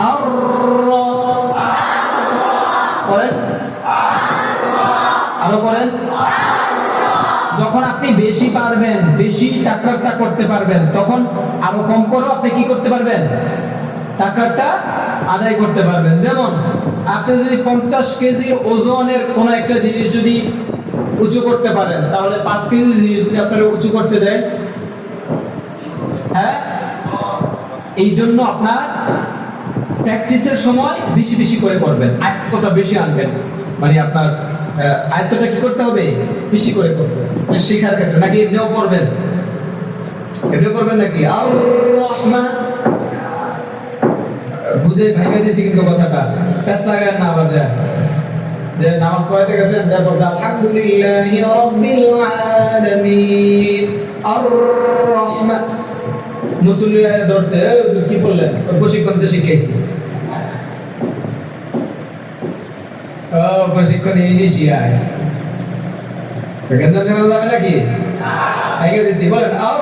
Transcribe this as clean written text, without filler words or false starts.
আর করেন, আরো করেন। যখন আপনি বেশি পারবেন, বেশি তাকরারটা করতে পারবেন, তখন আরো কম করেও আপনি কি করতে পারবেন? তাকরারটা আদায় করতে পারবেন। যেমন আপনি যদি 50 কেজির ওজনের কোন একটা জিনিস যদি উঁচু করতে পারেন, তাহলে 5 কেজি জিনিস যদি আপনারা উঁচু করতে দেন, হ্যাঁ, এই জন্য আপনার প্র্যাকটিসের সময় বেশি বেশি করে করবেন, আয়ত্তটা বেশি আনবেন। মানে আপনার আয়ত্তটা কি করতে হবে? বেশি করে করবেন শেখার ক্ষেত্রে। নাকি এমনিও করবেন? এমনিও করবেন নাকি? আর রহমান বুঝে ভেঙে দিয়েছি কিন্তু কথাটা, প্যাস লাগায় না আবার যায় যে নামাজ পড়াইতে গেছেন, যা বলতে আলহামদুলিল্লাহি রাব্বিল আলামিন আর রহমান, মুসল্লিরা ধরছে কি বললেন? প্রশিক্ষণ দিয়ে শিখাইছি। প্রশিক্ষণ এই শিখায় নাকি ভেঙে দিয়েছি। বলেন আর